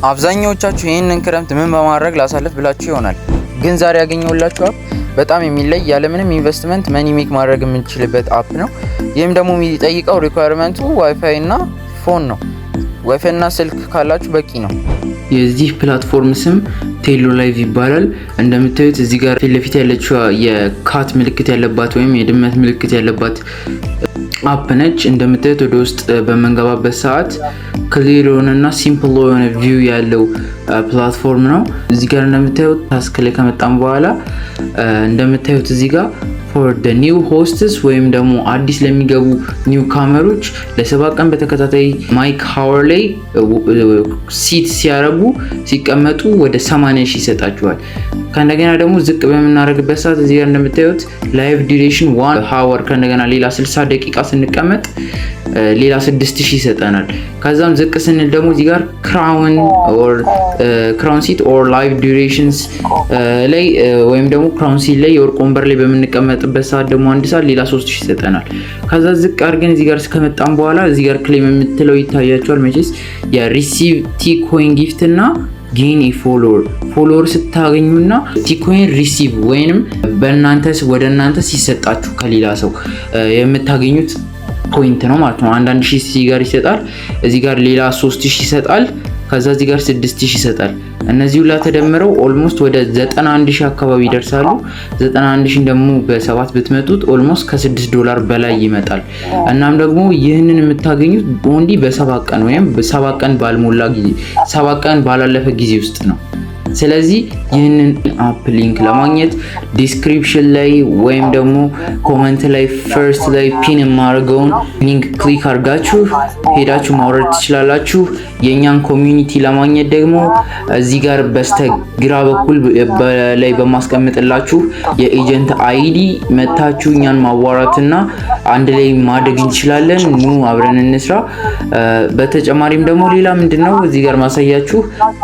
አብዛኛዎቻችሁ ይሄንን ክረምት ምን በማድረግ ላሳልፍ ብላችሁ ይሆናል። ግን ዛሬ ያገኘሁላችሁ አፕ በጣም የሚለይ ያለምንም ኢንቨስትመንት መኒ ሜክ ማድረግ የምንችልበት አፕ ነው። ይህም ደግሞ የሚጠይቀው ሪኳየርመንቱ ዋይፋይ እና ፎን ነው። ዋይፋይ እና ስልክ ካላችሁ በቂ ነው። የዚህ ፕላትፎርም ስም ቴሎ ላይቭ ይባላል። እንደምታዩት እዚህ ጋር ፊት ለፊት ያለችው የካት ምልክት ያለባት ወይም የድመት ምልክት ያለባት አፕ ነች። እንደምታዩት ወደ ውስጥ በመንገባበት ሰዓት ክሊር የሆነና ሲምፕል የሆነ ቪው ያለው ፕላትፎርም ነው። እዚህ ጋር እንደምታዩት ታስክ ላይ ከመጣም በኋላ እንደምታዩት እዚህ ጋር for the new hosts ወይም ደግሞ አዲስ ለሚገቡ ኒው ካመሮች ለ7 ቀን በተከታታይ ማይክ ሃወር ላይ ሲት ሲያረጉ ሲቀመጡ ወደ 80,000 ይሰጣቸዋል። ከእንደገና ደግሞ ዝቅ በመናረግበት ሰዓት እዚህ ጋር እንደምታዩት ላይቭ ዱሬሽን 1 ሃወር ከእንደገና ሌላ 60 ደቂቃ ስንቀመጥ ሌላ 6,000 ይሰጠናል። ከዛም ዝቅ ስንል ደግሞ እዚህ ጋር ክራውን ሲት ኦር ላይቭ ዱሬሽንስ ላይ ወይም ደግሞ ክራውን ሲት ላይ የወርቅ ወንበር ላይ በምንቀመጥበት ሰዓት ደግሞ አንድ ሰዓት ሌላ 3,000 ይሰጠናል። ከዛ ዝቅ አድርገን እዚህ ጋር እስከመጣን በኋላ እዚህ ጋር ክሌም የምትለው ይታያቸዋል መቼስ የሪሲቭ ቲ ኮይን ጊፍት እና ጌን ፎሎወር ስታገኙና ቲኮይን ሪሲቭ ወይንም ወደ እናንተ ሲሰጣችሁ ከሌላ ሰው የምታገኙት ፖይንት ነው ማለት ነው። አንዳንድ ሺህ እዚህ ጋር ይሰጣል፣ እዚህ ጋር ሌላ 3,000 ይሰጣል፣ ከዛ እዚህ ጋር 6,000 ይሰጣል። እነዚህ ሁላ ተደምረው ኦልሞስት ወደ 91,000 አካባቢ ይደርሳሉ። 91,000 ደግሞ በ7 ብትመጡት ኦልሞስት ከ$6 በላይ ይመጣል። እናም ደግሞ ይህንን የምታገኙት ኦንሊ በ7 ቀን ወይም በ7 ቀን ባልሞላ ጊዜ 7 ቀን ባላለፈ ጊዜ ውስጥ ነው። ስለዚህ ይህንን አፕ ሊንክ ለማግኘት ዲስክሪፕሽን ላይ ወይም ደግሞ ኮሜንት ላይ ፈርስት ላይ ፒን የማደርገውን ሊንክ ክሊክ አድርጋችሁ ሄዳችሁ ማውረድ ትችላላችሁ። የኛን ኮሚዩኒቲ ለማግኘት ደግሞ እዚህ ጋር በስተግራ በኩል ላይ በማስቀምጥላችሁ የኤጀንት አይዲ መታችሁ እኛን ማዋራትና አንድ ላይ ማድረግ እንችላለን። ኑ አብረን እንስራ። በተጨማሪም ደግሞ ሌላ ምንድነው እዚህ ጋር ማሳያችሁ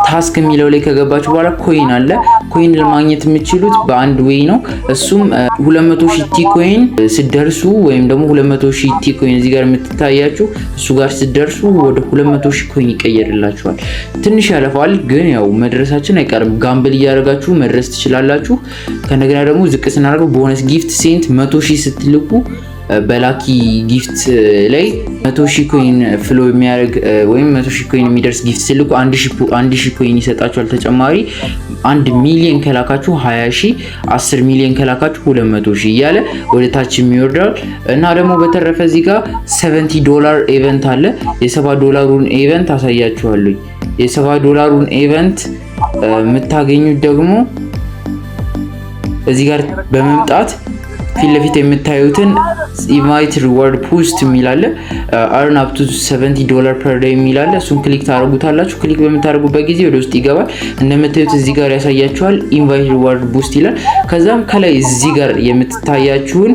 ታስክ የሚለው ላይ ከገባችሁ በኋላ ኮይን አለ። ኮይን ለማግኘት የምትችሉት በአንድ ዌይ ነው። እሱም 200,000 ቲ ኮይን ሲደርሱ ወይም ደግሞ 200,000 ቲ ኮይን እዚህ ጋር የምትታያችሁ እሱ ጋር ሲደርሱ ወደ 200,000 ኮይን ይቀየርላችኋል። ትንሽ ያለፋል፣ ግን ያው መድረሳችን አይቀርም። ጋምብል እያደረጋችሁ መድረስ ትችላላችሁ። ከነገና ደግሞ ዝቅ ስናደርገው ቦነስ ጊፍት ሴንት 100,000 ስትልቁ በላኪ ጊፍት ላይ 100,000 ኮይን ፍሎ የሚያደርግ ወይም 100,000 ኮይን የሚደርስ ጊፍት ስልኩ 1,000 ኮይን ይሰጣችኋል። ተጨማሪ 1 ሚሊዮን ከላካችሁ 20,000፣ 10 ሚሊዮን ከላካችሁ 200,000 እያለ ወደ ታች የሚወርዳል። እና ደግሞ በተረፈ እዚህ ጋር $70 ኢቨንት አለ። $70 ኢቨንት አሳያችኋለሁ። $70 ኢቨንት የምታገኙት ደግሞ እዚህ ጋር በመምጣት ፊት ለፊት የምታዩትን ኢንቫይት ሪዋርድ ፖስት የሚላለ አርን አፕ ቱ $70 ፐር ዴይ የሚላለ እሱን ክሊክ ታደርጉታላችሁ። ክሊክ በምታደርጉበት ጊዜ ወደ ውስጥ ይገባል። እንደምታዩት እዚህ ጋር ያሳያችኋል ኢንቫይት ሪዋርድ ቡስት ይላል። ከዛም ከላይ እዚህ ጋር የምትታያችሁን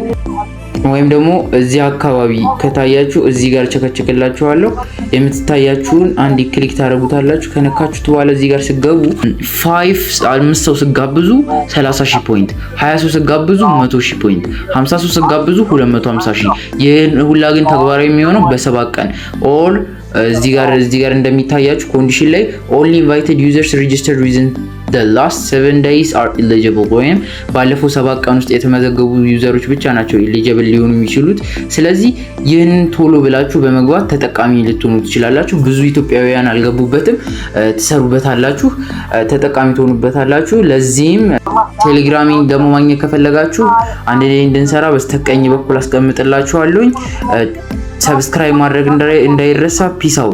ወይም ደግሞ እዚህ አካባቢ ከታያችሁ እዚህ ጋር ቸከቸክላችኋለሁ የምትታያችሁን አንድ ክሊክ ታደርጉታላችሁ። ከነካችሁት በኋላ እዚህ ጋር ሲገቡ 5 ሰው ሲጋብዙ 30,000 ፖይንት፣ 20 ሰው ሲጋብዙ 100,000 ፖይንት፣ 50 ሰው ሲጋብዙ 250,000። ይሄን ሁላ ግን ተግባራዊ የሚሆነው በ7 ቀን ኦል እዚህ ጋር እንደሚታያችሁ ኮንዲሽን ላይ only invited users registered within the last 7 days are eligible ወይም ባለፈው 7 ቀን ውስጥ የተመዘገቡ ዩዘሮች ብቻ ናቸው eligible ሊሆኑ የሚችሉት። ስለዚህ ይህንን ቶሎ ብላችሁ በመግባት ተጠቃሚ ልትሆኑ ትችላላችሁ። ብዙ ኢትዮጵያውያን አልገቡበትም፣ ትሰሩበታላችሁ፣ ተጠቃሚ ትሆኑበታላችሁ። ለዚህም ቴሌግራሚን ደግሞ ማግኘት ከፈለጋችሁ አንድ ላይ እንድንሰራ በስተቀኝ በኩል አስቀምጥላችኋለሁ። ሰብስክራይብ ማድረግ እንዳይረሳ። ፒስ አውት።